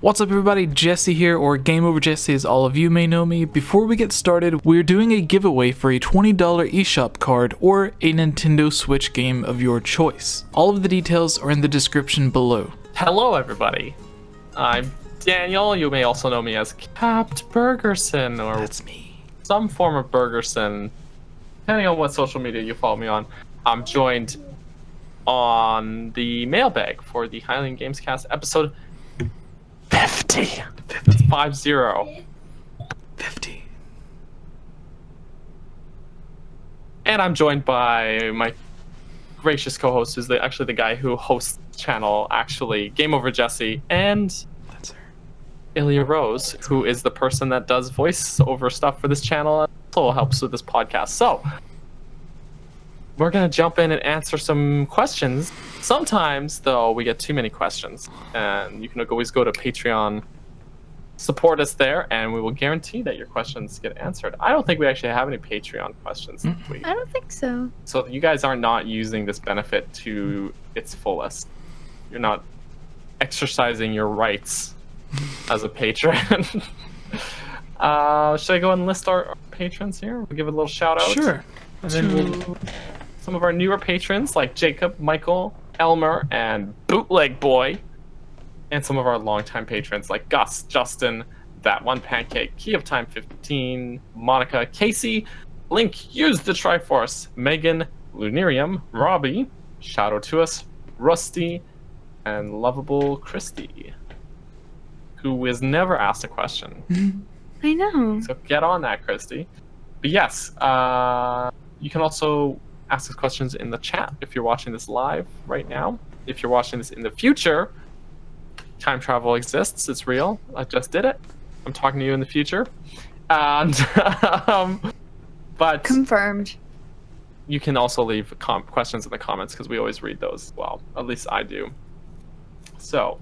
What's up everybody, Jesse here, or GameOverJesse as all of you may know me. Before we get started, we're doing a giveaway for a $20 eShop card or a Nintendo Switch game of your choice. All of the details are in the description below. Hello everybody, I'm Daniel. You may also know me as Capt Bergerson, or That's me. some form of Bergerson, depending on what social media you follow me on. I'm joined on the mailbag for the Highland Gamescast episode 50. That's 50. 50. And I'm joined by my gracious co-host, who's actually the guy who hosts the channel, GameOverJesse, and That's her. Ilya Rose, who is the person that does voiceover stuff for this channel and also helps with this podcast. So we're gonna jump in and answer some questions. Sometimes, though, we get too many questions, and you can always go to Patreon, support us there, and we will guarantee that your questions get answered. I don't think we actually have any Patreon questions this week. I don't think so. So you guys are not using this benefit to its fullest. You're not exercising your rights as a patron. Should I go and list our patrons here? We'll give it a little shout out. Sure. And then we'll... some of our newer patrons like Jacob, Michael, Elmer, and Bootleg Boy. And some of our longtime patrons like Gus, Justin, That One Pancake, Key of Time 15, Monica, Casey, Link, Use the Triforce, Megan, Lunarium, Robbie, Shadow to Us, Rusty, and Lovable Christy, who is never asked a question. I know. So get on that, Christy. But yes, you can also ask us questions in the chat if you're watching this live right now. If you're watching this in the future, time travel exists. It's real. I just did it. I'm talking to you in the future. And but Confirmed. you can also leave questions in the comments because we always read those as well. At least I do. So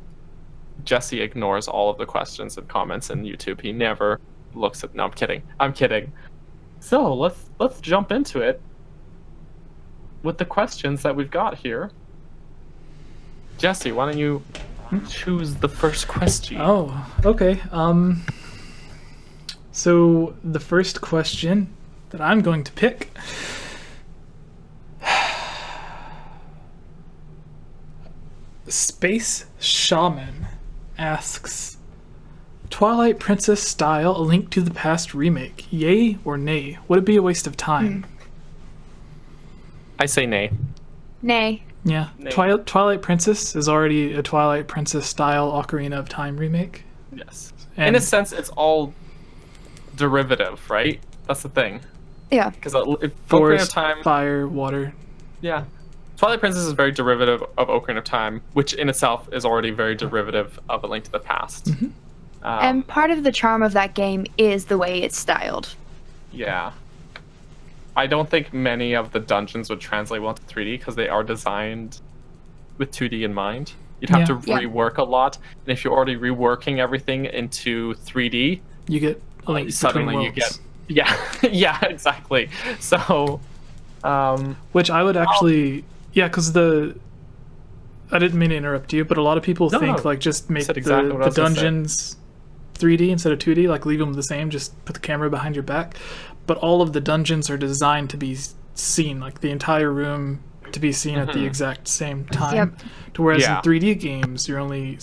Jesse ignores all of the questions and comments in YouTube. He never looks at. No, I'm kidding. I'm kidding. So let's jump into it with the questions that we've got here. Jesse, why don't you choose the first question? Oh, okay. So the first question that I'm going to pick... Space Shaman asks, Twilight Princess style A Link to the Past remake, yay or nay? Would it be a waste of time? I say nay. Nay. Yeah, Nay. Twilight Princess is already a Twilight Princess style Ocarina of Time remake. Yes. And In a sense, it's all derivative, right? That's the thing. Yeah. Because Ocarina of forest, Time, fire, water. yeah. Twilight Princess is very derivative of Ocarina of Time, which in itself is already very derivative of A Link to the Past. And part of the charm of that game is the way it's styled. Yeah. I don't think many of the dungeons would translate well to 3D because they are designed with 2D in mind. You'd have to Yeah. rework a lot, and if you're already reworking everything into 3D, You get a link suddenly between you worlds. get yeah exactly. So Which I would actually, because I didn't mean to interrupt you, but a lot of people No, think no. like just make said exactly what I the was gonna say. dungeons 3D instead of 2D, like leave them the same, just put the camera behind your back. But all of the dungeons are designed to be seen, like the entire room to be seen at the exact same time. Yep. To whereas Yeah. in 3D games, you're only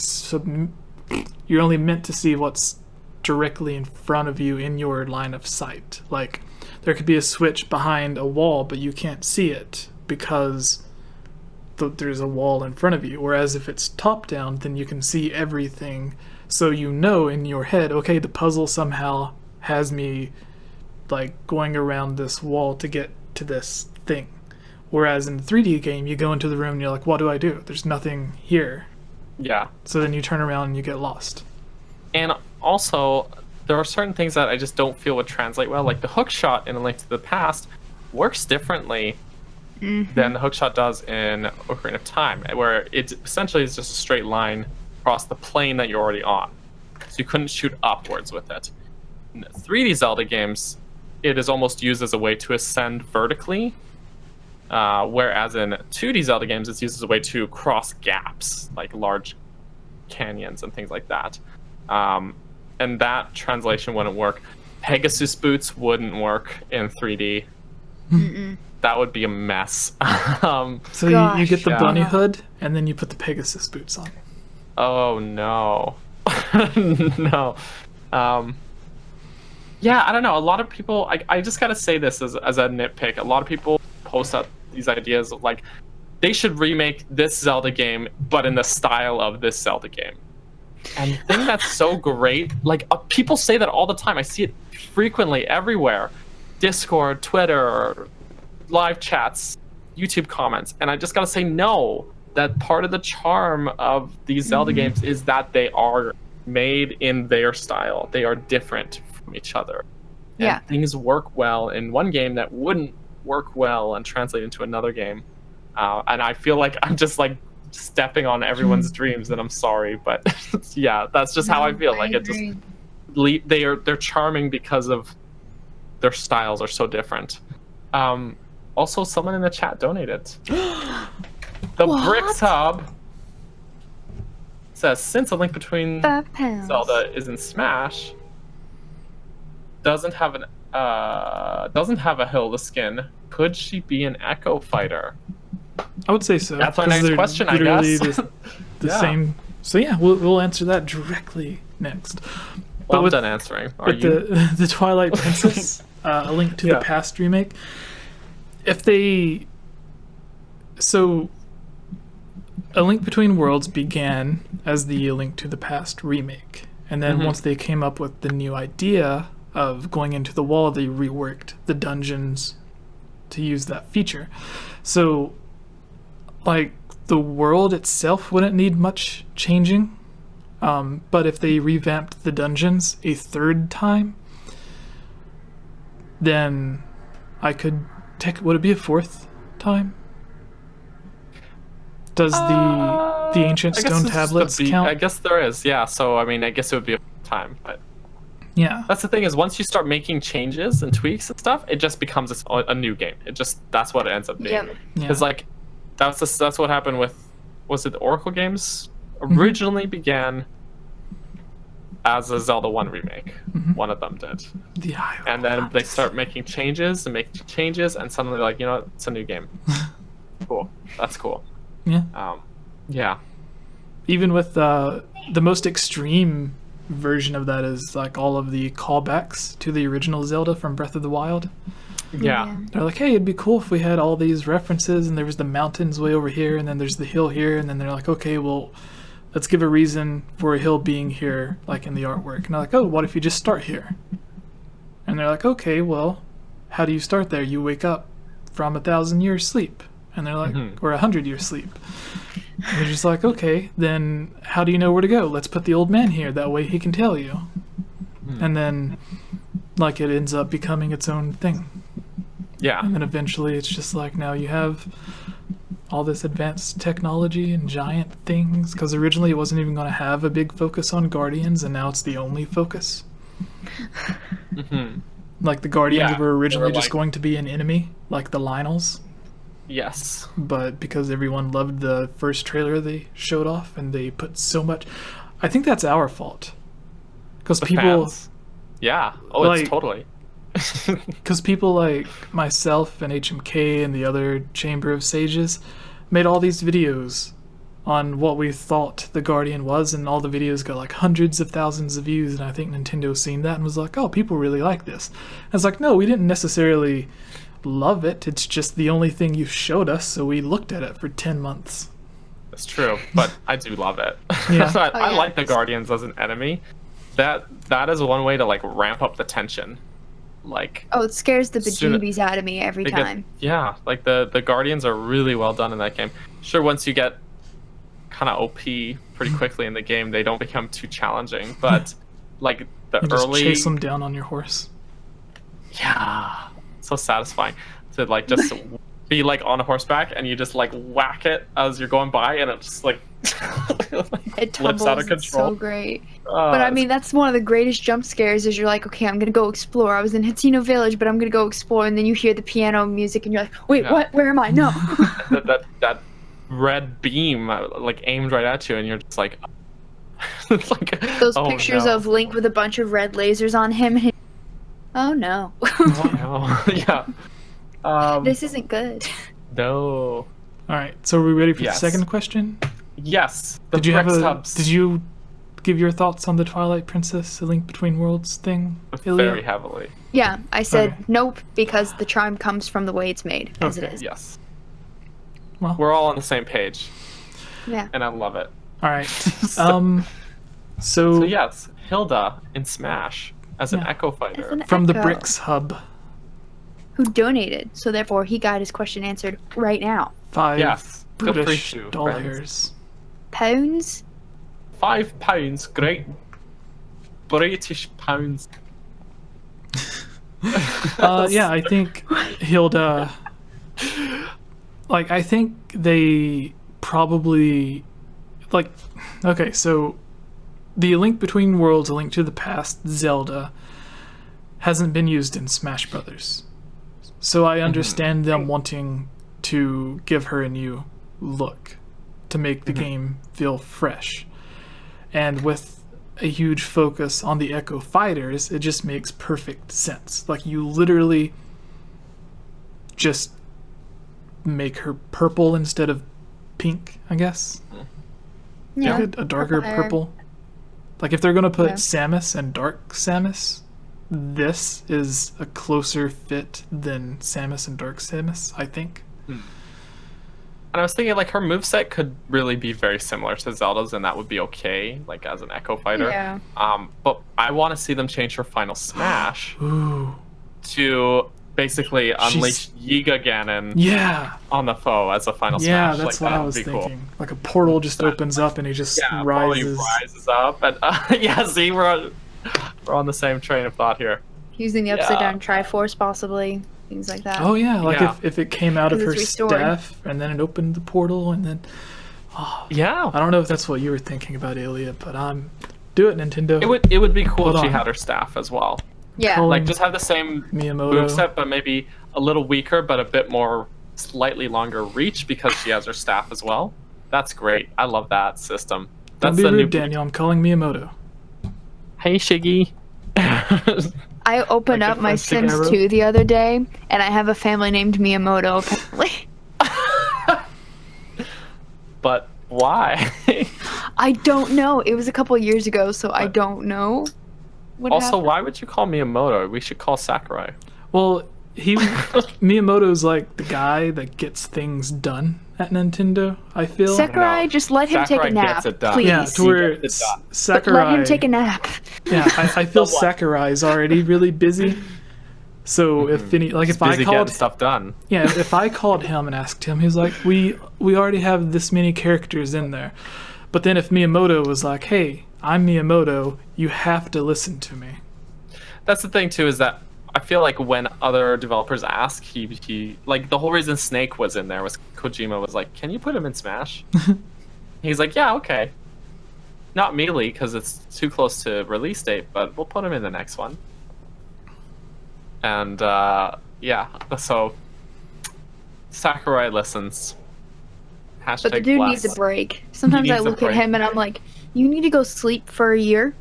meant to see what's directly in front of you in your line of sight. Like there could be a switch behind a wall, but you can't see it because there's a wall in front of you. Whereas if it's top down, then you can see everything. So you know in your head, okay, the puzzle somehow has me like going around this wall to get to this thing. Whereas in the 3D game, you go into the room and you're like, what do I do? There's nothing here. yeah. So then you turn around and you get lost. And also, there are certain things that I just don't feel would translate well. Like the hook shot in A Link to the Past works differently than the hook shot does in Ocarina of Time, where it essentially is just a straight line across the plane that you're already on. So you couldn't shoot upwards with it. In 3D Zelda games, it is almost used as a way to ascend vertically, whereas in 2D Zelda games, it's used as a way to cross gaps, like large canyons and things like that. And that translation wouldn't work. Pegasus boots wouldn't work in 3D. That would be a mess. So you get the bunny hood, and then you put the Pegasus boots on. Oh no. No. Yeah, I don't know. A lot of people, I just gotta say this as a nitpick. A lot of people post out these ideas of like, they should remake this Zelda game, but in the style of this Zelda game. And the thing that's so great, like people say that all the time. I see it frequently everywhere. Discord, Twitter, live chats, YouTube comments. And I just gotta say no. That part of the charm of these Zelda games is that they are made in their style. They are different from each other. And things work well in one game that wouldn't work well and translate into another game. And I feel like I'm just like stepping on everyone's dreams, and I'm sorry, but yeah, that's just how I feel. Like it just they're charming because of their styles are so different. Also, someone in the chat donated. The Bricks Hub says, since A Link Between Zelda is in Smash, doesn't have a Hilda skin, could she be an Echo Fighter? I would say so. That's my next question, I guess. The same. So yeah, we'll answer that directly next. Well, I'm done answering. Are you? The Twilight Princess, A Link to the Past remake. So A Link Between Worlds began as the A Link to the Past remake, and then once they came up with the new idea of going into the wall, they reworked the dungeons to use that feature. So like the world itself wouldn't need much changing, but if they revamped the dungeons a third time, then I could would it be a fourth time? Does the ancient stone tablets count? I guess there is, yeah. So I mean, I guess it would be a time, but yeah. That's the thing, is once you start making changes and tweaks and stuff, it just becomes a new game. That's what it ends up being. Because like that's what happened with, was it the Oracle games? Originally began as a Zelda 1 remake. One of them did. And then they start making changes, and suddenly like, you know, it's a new game. Cool. That's cool. Yeah. Yeah. Even with the most extreme version of that is like all of the callbacks to the original Zelda from Breath of the Wild. Yeah. They're like, hey, it'd be cool if we had all these references, and there was the mountains way over here, and then there's the hill here, and then they're like, okay, well, let's give a reason for a hill being here, like in the artwork. And they're like, oh, what if you just start here? And they're like, okay, well, how do you start there? You wake up from 1,000 years sleep. And they're like, or 100 years sleep. And they're just like, okay, then how do you know where to go? Let's put the old man here. That way he can tell you. And then, like, it ends up becoming its own thing. Yeah. And then eventually it's just like, now you have all this advanced technology and giant things. Because originally it wasn't even going to have a big focus on Guardians, and now it's the only focus. Like, the Guardians were originally just going to be an enemy, like the Lynels. Yes. But because everyone loved the first trailer they showed off, and they put so much... I think that's our fault. Because people... Fans. Yeah. Oh, like, it's totally... Because people like myself and HMK and the other Chamber of Sages made all these videos on what we thought the Guardian was, and all the videos got like hundreds of thousands of views, and I think Nintendo seen that and was like, oh, people really like this. And it's like, no, we didn't necessarily love it. It's just the only thing you showed us, so we looked at it for 10 months. That's true, but I do love it. Yeah. I like the Guardians as an enemy. That is one way to like ramp up the tension. Like, oh, it scares the bejeebies out of me every time. Like the Guardians are really well done in that game. Sure, once you get kind of OP pretty quickly in the game, they don't become too challenging, but like the you early... just chase them down on your horse. Yeah, so satisfying to like just be like on a horseback, and you just like whack it as you're going by, and it just like it flips out of control. It's so great. But I mean, that's one of the greatest jump scares, is you're like, okay, I'm gonna go explore. I was in Hateno Village, but I'm gonna go explore, and then you hear the piano music, and you're like, wait, what? Where am I? No. that red beam like aimed right at you, and you're just like, Like, Those oh, pictures no. of Link with a bunch of red lasers on him. Oh no. Oh, no. Yeah. This isn't good. No. All right. So are we ready for Yes. the second question? Yes. The Did you have Brix a? hubs. Did you give your thoughts on the Twilight Princess, A Link Between Worlds thing, Ilya? Very heavily. Yeah, I said Okay. nope because the charm comes from the way it's made, as Okay. it is. Yes. Well, We're all on the same page, Yeah. and I love it. all right. So So yes, Hilda in Smash as an Yeah. Echo As Fighter. an from the Echo, Brix Hub, who donated, so therefore he got his question answered right now. 5 Yes. Feel free British to, doll friends. hairs. Pounds? £5, great British pounds. Yeah, I think Hilda. Like, I think they probably like. Okay, so the Link Between Worlds, A Link to the Past, Zelda, hasn't been used in Smash Brothers, so I understand them wanting to give her a new look to make the game feel fresh, and with a huge focus on the Echo Fighters, it just makes perfect sense. Like, you literally just make her purple instead of pink, I guess. Yeah. Like a darker hair. purple. Like, if they're gonna put Yeah. Samus and Dark Samus, this is a closer fit than Samus and Dark Samus, I think. And I was thinking, like, her moveset could really be very similar to Zelda's, and that would be okay, like, as an Echo Fighter. Yeah. But I want to see them change her final smash Ooh. to basically unleash Yiga Ganon Yeah. on the foe as a final Yeah, smash. that's like, what I that was would be thinking. cool. Like a portal just opens up and he just Yeah, probably rises. rises up. And yeah, see, we're on the same train of thought here. Using the upside Yeah. down Triforce, possibly. Things like that. Oh yeah, like Yeah. if it came out of 'Cause her it's restored. staff and then it opened the portal and then Yeah. I don't know if that's what you were thinking about, Ilya, but do it, Nintendo. It would be cool Hold if she on. had her staff as well. Yeah. Call- Like, just have the same Miyamoto. moveset, but maybe a little weaker, but a bit more, slightly longer reach because she has her staff as well. That's great. I love that system. Don't That's be the rude, new. Daniel. I'm calling Miyamoto. Hey, Shiggy. I opened Like up the my French Sims Arrow? 2 the other day, and I have a family named Miyamoto, apparently. But why? I don't know. It was a couple years ago, so I don't know. What Also, happened. why would you call Miyamoto? We should call Sakurai. Well, Miyamoto's like the guy that gets things done at Nintendo, I feel. Sakurai, No. just let him Sakurai take a nap, gets it done. please. Yeah, to where gets it done. Sakurai. Let him take a nap. Yeah, I feel Somewhat. Sakurai's already really busy. So if any, like, He's if I busy called, getting stuff done. yeah, if I called him and asked him, he's like, we already have this many characters in there. But then if Miyamoto was like, hey, I'm Miyamoto, you have to listen to me. That's the thing too, is that I feel like when other developers ask, he like the whole reason Snake was in there was Kojima was like, "Can you put him in Smash?" He's like, "Yeah, okay." Not Melee because it's too close to release date, but we'll put him in the next one. And yeah, so Sakurai listens. Hashtag But the dude bless. needs a break. Sometimes I needs a look at break. him and I'm like, you need to go sleep for a year.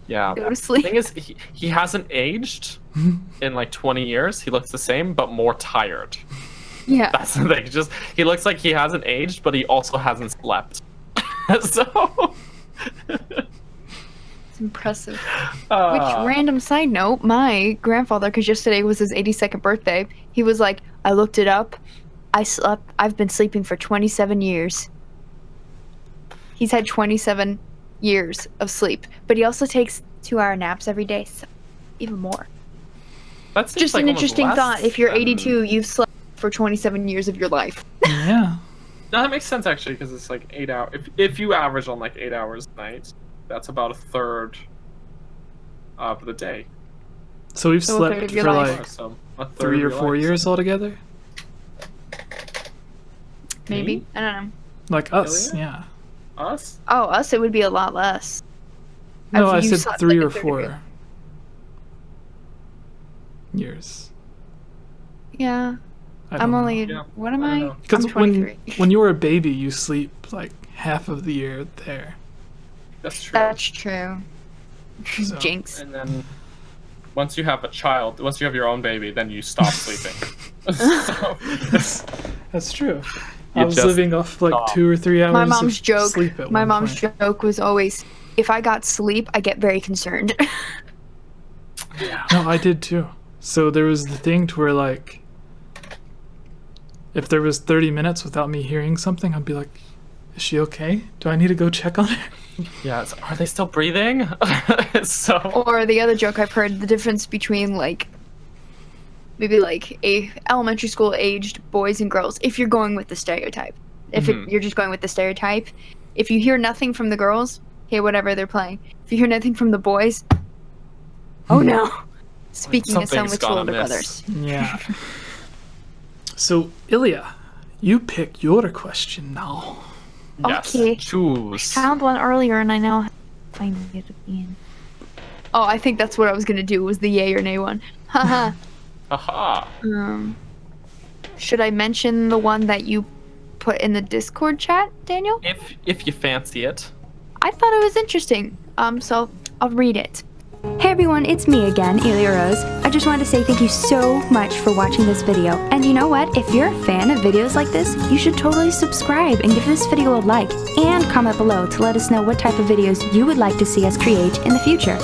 Yeah. Go to sleep. The thing is, he hasn't aged in like 20 years. He looks the same, but more tired. Yeah. That's the thing. Just he looks like he hasn't aged, but he also hasn't slept. So. It's impressive. Which, uh, random side note, my grandfather, because yesterday was his 82nd birthday, he was like, I looked it up. I've been sleeping for 27 years. He's had 27 years of sleep, but he also takes 2-hour naps every day, so even more. That seems Just like an almost interesting less thought. If you're than- 82, you've slept for 27 years of your life. Yeah. No, that makes sense actually, because it's like 8 hours. If you average on like 8 hours a night, that's about a third of the day. So we've So a third slept of your for life. like So a third 3 or of your 4 life. years altogether. Maybe. Me? I don't know. Like us, Really? yeah. Us? Oh, us, it would be a lot less. No, If I you said slept 3 like a or third of 4 your- years. Yeah. I I'm don't only. Yeah, What am I don't I? know. Because I'm 23. when you're a baby, you sleep like half of the year there. That's true. That's true. So- Jinx. And then once you have a child, once you have your own baby, then you stop sleeping. So, That's true. I You was just living off like stop. 2 or 3 hours My mom's of joke. sleep at My one mom's point. joke was always, if I got sleep, I get very concerned. No, I did too. So there was the thing to where like, if there was 30 minutes without me hearing something, I'd be like, is she okay? Do I need to go check on her? yeah, so are they still breathing? So Or the other joke I've heard, the difference between like maybe like a elementary school aged boys and girls, if you're going with the stereotype. If you're just going with the stereotype, if you hear nothing from the girls, okay, whatever they're playing. If you hear nothing from the boys, oh no. Speaking as someone Something's with two gone older amiss. brothers. Yeah. So Ilya, you pick your question now. yes, Okay. choose. Found one earlier and I now have to find it again. Oh, I think that's what I was gonna do, was the yay or nay one. Haha. Aha. Should I mention the one that you put in the Discord chat, Daniel? If you fancy it. I thought it was interesting. So I'll read it. Hey everyone, it's me again, Ilya Rose. I just wanted to say thank you so much for watching this video. And you know what? If you're a fan of videos like this, you should totally subscribe and give this video a like and comment below to let us know what type of videos you would like to see us create in the future.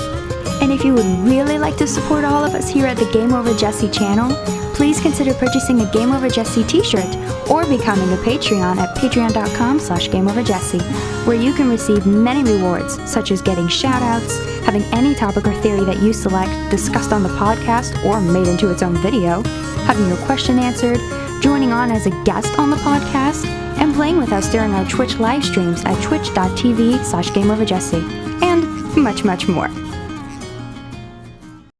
And if you would really like to support all of us here at the GameOverJesse channel, please consider purchasing a GameOverJesse t-shirt or becoming a Patreon at patreon.com/GameOverJesse, where you can receive many rewards, such as getting shoutouts, having any topic or theory that you select discussed on the podcast or made into its own video, having your question answered, joining on as a guest on the podcast, and playing with us during our Twitch live streams at twitch.tv/GameOverJesse, and much, much more.